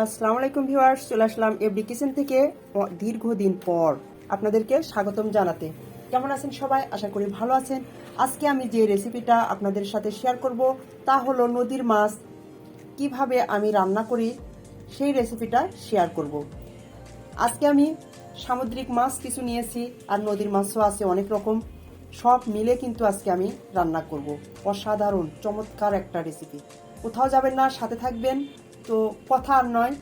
আসসালামু আলাইকুম ভিউয়ার্স, চলে আসলাম এভরি কিচেন থেকে দীর্ঘদিন পর আপনাদেরকে স্বাগতম জানাতে। কেমন আছেন সবাই? আশা করি ভালো আছেন। আজকে আমি যে রেসিপিটা আপনাদের সাথে শেয়ার করব তা হলো নদীর মাছ কিভাবে আমি রান্না করি সেই রেসিপিটা শেয়ার করব। আজকে আমি সামুদ্রিক মাছ কিছু নিয়েছি আর নদীর মাছও আছে অনেক রকম, সব মিলে কিন্তু আজকে আমি রান্না করব। অসাধারণ চমৎকার একটা রেসিপি। কোথাও যাবেন না, সাথে থাকবেন। তো কথা আর নয়,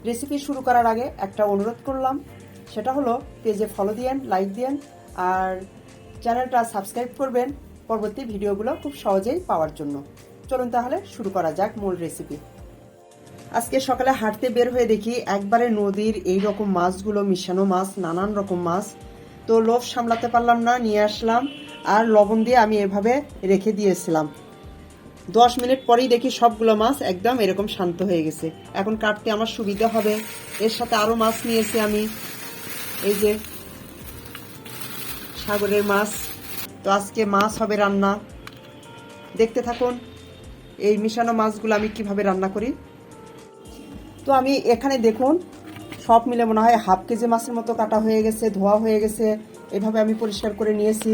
রেসিপি শুরু করার আগে একটা অনুরোধ করলাম, সেটা হলো পেজে ফলো দিয়েন, লাইক দিয়েন আর চ্যানেলটা সাবস্ক্রাইব করবেন পরবর্তী ভিডিওগুলো খুব সহজেই পাওয়ার জন্য। চলুন তাহলে শুরু করা যাক মূল রেসিপি। আজকে সকালে হাঁটতে বের হয়ে দেখি একবারে নদীর এই রকম মাছগুলো, মিশানো মাছ, নানান রকম মাছ। তো লোভ সামলাতে পারলাম না, নিয়ে আসলাম আর লবণ দিয়ে আমি এভাবে রেখে দিয়েছিলাম। 10 মিনিট পরেই দেখি সবগুলো মাছ একদম এরকম শান্ত হয়ে গেছে। এখন কাটতে আমার সুবিধা হবে। এর সাথে আরও মাছ নিয়েছি আমি, এই যে সাগরের মাছ। তো আজকে মাছ হবে রান্না, দেখতে থাকুন এই মিশানো মাছগুলো আমি কিভাবে রান্না করি। তো আমি এখানে দেখুন সব মিলে মনে হয় হাফ কেজি মাছের মতো কাটা হয়ে গেছে, ধোয়া হয়ে গেছে। এভাবে আমি পরিষ্কার করে নিয়েছি।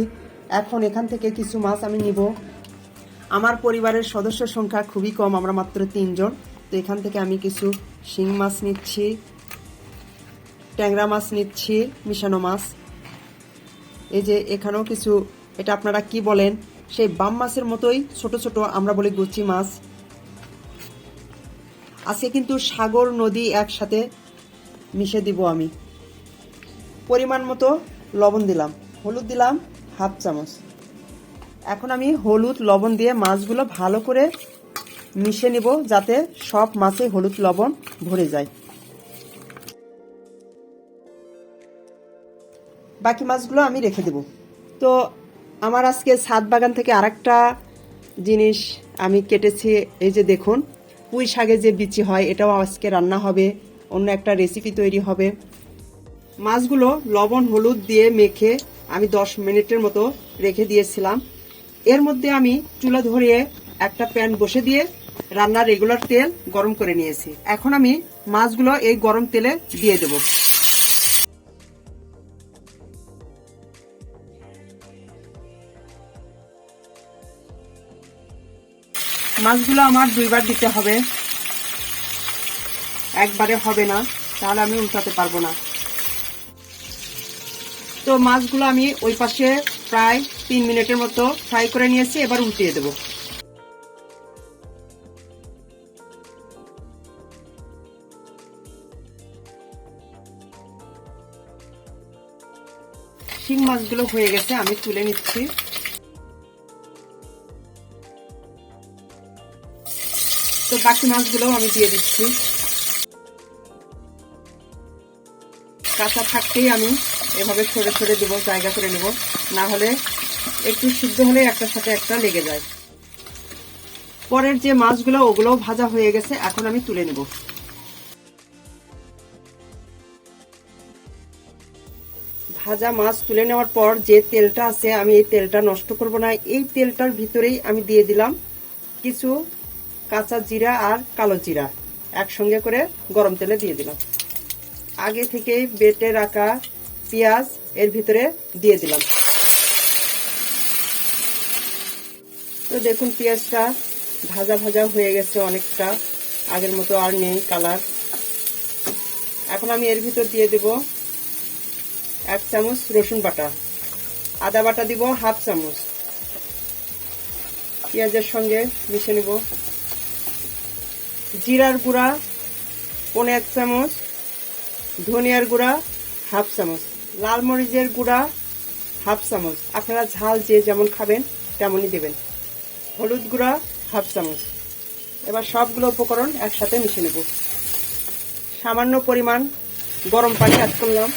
এখন এখান থেকে কিছু মাছ আমি নিব। আমার পরিবারের সদস্য সংখ্যা খুবই কম, আমরা মাত্র 3 জন। তো এখান থেকে আমি কিছু শিং মাছ নিচ্ছি, ট্যাংরা মাছ নিচ্ছি, মিশানো মাছ। এই যে এখানেও কিছু, এটা আপনারা কি বলেন, সেই বাম মাছের মতোই ছোট ছোট, আমরা বলি গুচি মাছ। আজকে কিন্তু সাগর নদী একসাথে মিশে দিব আমি। পরিমাণ মতো লবণ দিলাম, হলুদ দিলাম হাফ চামচ। এখন আমি হলুদ লবণ দিয়ে মাছগুলো ভালো করে মিশে নিব, যাতে সব মাছে হলুদ লবণ ভরে যায়। বাকি মাছগুলো আমি রেখে দেব। তো আমার আজকে ছাদ বাগান থেকে আরেকটা জিনিস আমি কেটেছি। এই যে দেখুন, পুঁই শাকে যে বিচি হয়, এটাও আজকে রান্না হবে, অন্য একটা রেসিপি তৈরি হবে। মাছগুলো লবণ হলুদ দিয়ে মেখে আমি 10 মিনিটের মতো রেখে দিয়েছিলাম। এর মধ্যে আমি চুলা ধরিয়ে একটা প্যান বসে দিয়ে রান্নার রেগুলার তেল গরম করে নিয়েছি। এখন আমি মাছগুলো এই গরম তেলে দিয়ে দেব। মাছগুলো আমার 2 বার দিতে হবে, একবারে হবে না, তাহলে আমি উল্টাতে পারবো না। তো মাছগুলো আমি ওই পাশে প্রায় 3 মিনিটের মতো ফ্রাই করে নিয়েছি। এবার উল্টিয়ে দেব। শিং মাছগুলো হয়ে গেছে, আমি তুলে নিচ্ছি। তো বাকি মাছগুলো আমি দিয়ে দিচ্ছি। কাঁচা থাকতেই আমি এভাবে সরে সরে দেবো, জায়গা করে নেব, না হলে একটু সিদ্ধ হলে একটার সাথে একটা লেগে যায়। পরের যে মাছগুলো ওগুলোও ভাজা হয়ে গেছে, এখন আমি তুলে নেব। ভাজা মাছ তুলে নেওয়ার পর যে তেলটা আছে, আমি এই তেলটা নষ্ট করব না। এই তেলটার ভিতরেই আমি দিয়ে দিলাম কিছু কাঁচা জিরা আর কালো জিরা, একসঙ্গে করে গরম তেলে দিয়ে দিলাম। আগে থেকে বেটে রাখা পেঁয়াজ এর ভিতরে দিয়ে দিলাম। তো দেখুন পেঁয়াজটা ভাজা ভাজা হয়ে গেছে অনেকটা, আগের মতো আর নেই কালার। এখন আমি এর ভিতর দিয়ে দেব 1 চামচ রসুন বাটা, আদা বাটা দিব হাফ চামচ। পেঁয়াজের সঙ্গে মিশে নেব। জিরার গুঁড়া 1 চামচ, ধনিয়ার গুঁড়া হাফ চামচ, লাল মরিচের গুঁড়া হাফ চামচ। আপনারা ঝাল যে যেমন খাবেন তেমনই দেবেন। হলুদ গুঁড়া হাফ চামচ। এবার সবগুলো উপকরণ একসাথে মিশিয়ে নেব। সামান্য পরিমাণ গরম পানি অ্যাড করলাম।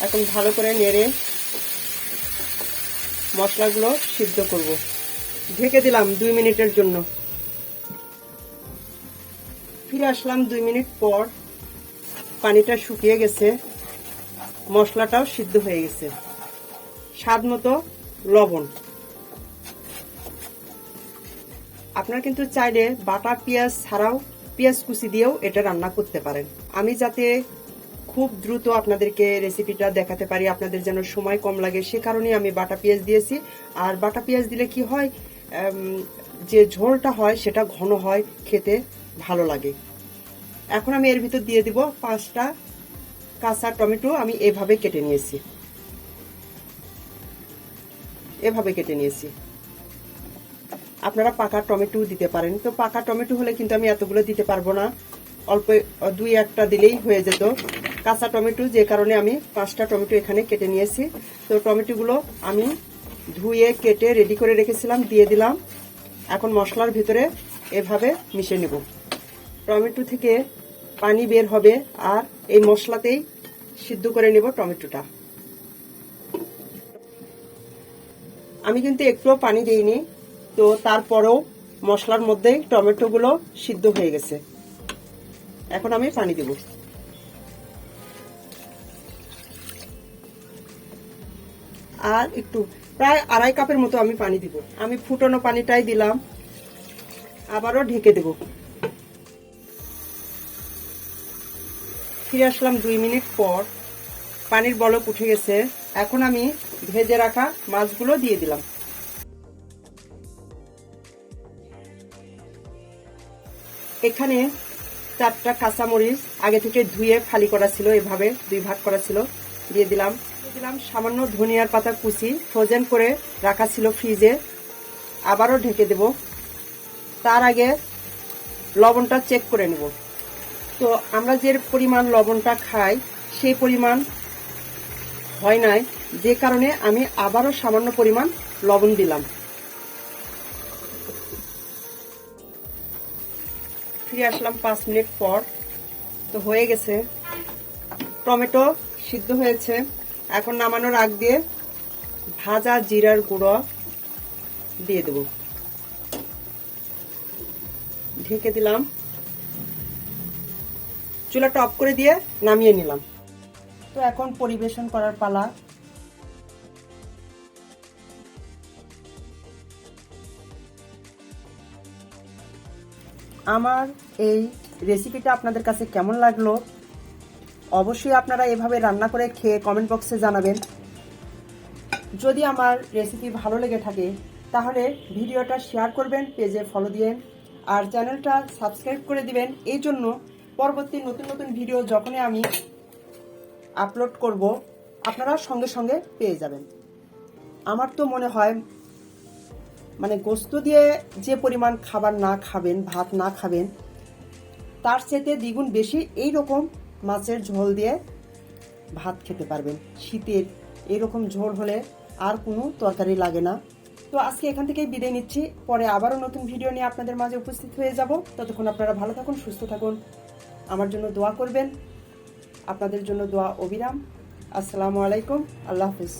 এখন ভালো করে নেড়ে মশলাগুলো সিদ্ধ করব। ঢেকে দিলাম 2 মিনিটের জন্য। ফিরে আসলাম 2 মিনিট পর। পানিটা শুকিয়ে গেছে, মশলাটাও সিদ্ধ হয়ে গেছে। স্বাদ মতো লবণ। আপনারা কিন্তু চাইলে বাটা পেঁয়াজ ছাড়াও পেঁয়াজ কুচি দিয়েও এটা রান্না করতে পারেন। আমি যাতে খুব দ্রুত আপনাদেরকে রেসিপিটা দেখাতে পারি, আপনাদের যেন সময় কম লাগে, সে কারণে আমি বাটা পেঁয়াজ দিয়েছি। আর বাটা পেঁয়াজ দিলে কি হয়, যে ঝোলটা হয় সেটা ঘন হয়, খেতে ভালো লাগে। এখন আমি এর ভিতর দিয়ে দিব 5টা কাঁচা টমেটো। আমি এভাবে কেটে নিয়েছি, আপনারা পাকা টমেটো দিতে পারেন। তো পাকা টমেটো হলে কিন্তু আমি এতগুলো দিতে পারবো না, অল্প 2-1টা দিলেই হয়ে যেত। কাঁচা টমেটো, যে কারণে আমি 5টা টমেটো এখানে কেটে নিয়েছি। তো টমেটোগুলো আমি ধুয়ে কেটে রেডি করে রেখেছিলাম, দিয়ে দিলাম। এখন মশলার ভিতরে এভাবে মিশিয়ে নেব। টমেটো থেকে পানি বের হবে আর এই মশলাতেই সিদ্ধ করে নেব টমেটোটা। আমি কিন্তু একটুও পানি দিইনি, তো তারপরেও মশলার মধ্যেই টমেটোগুলো সিদ্ধ হয়ে গেছে। এখন আমি পানি দেব। আর একটু, প্রায় 2.5 কাপের মতো আমি পানি দিব। আমি ফুটানো পানিটাই দিলাম, আবারও ঢেকে দেব। ফিরে আসলাম 2 মিনিট পর, পানির বলক উঠে গেছে। এখন আমি ভেজে রাখা মাছগুলো দিয়ে দিলাম। এখানে 4টা কাঁচামরিচ আগে থেকে ধুয়ে ফালি করা ছিল, এভাবে 2 ভাগ করা ছিল, দিয়ে দিলাম। সামান্য ধনিয়ার পাতা কুচি ফ্রোজেন করে রাখা ছিল ফ্রিজে, আবারও ঢেকে দেব। তার আগে লবণটা চেক করে নেব। তো আমরা যে পরিমাণ লবণটা খাই সেই পরিমাণ হয় নাই, যে কারণে আমি আবারও সামান্য পরিমাণ লবণ দিলাম। ফিরে আসলাম 5 মিনিট পর। তো হয়ে গেছে, টমেটো সিদ্ধ হয়েছে। এখন নামানোর আগ দিয়ে ভাজা জিরার গুঁড়ো দিয়ে দেব, ঢেকে দিলাম। চুলাটা অফ করে দিয়ে নামিয়ে নিলাম। তো এখন পরিবেশন করার পালা। আমার এই রেসিপিটা আপনাদের কাছে কেমন লাগলো অবশ্যই আপনারা এভাবে রান্না করে খেয়ে কমেন্ট বক্সে জানাবেন। যদি আমার রেসিপি ভালো লেগে থাকে তাহলে ভিডিওটা শেয়ার করবেন, পেজে ফলো দিবেন আর চ্যানেলটা সাবস্ক্রাইব করে দিবেন। এই জন্য পরবর্তী নতুন নতুন ভিডিও যখনই আমি আপলোড করব আপনারা সঙ্গে সঙ্গে পেয়ে যাবেন। আমার তো মনে হয় মানে গোস্ত দিয়ে যে পরিমাণ খাবার না খাবেন, ভাত না খাবেন, তার চেয়ে দ্বিগুণ বেশি এই রকম মাছের ঝোল দিয়ে ভাত খেতে পারবেন। শীতের এরকম ঝোল হলে আর কোনো তরকারি লাগে না। তো আজকে এখান থেকেই বিদায় নিচ্ছি, পরে আবারও নতুন ভিডিও নিয়ে আপনাদের মাঝে উপস্থিত হয়ে যাব। ততক্ষণ আপনারা ভালো থাকুন, সুস্থ থাকুন, আমার জন্য দোয়া করবেন। আপনাদের জন্য দোয়া অবিরাম। আসসালামু আলাইকুম, আল্লাহ হাফিজ।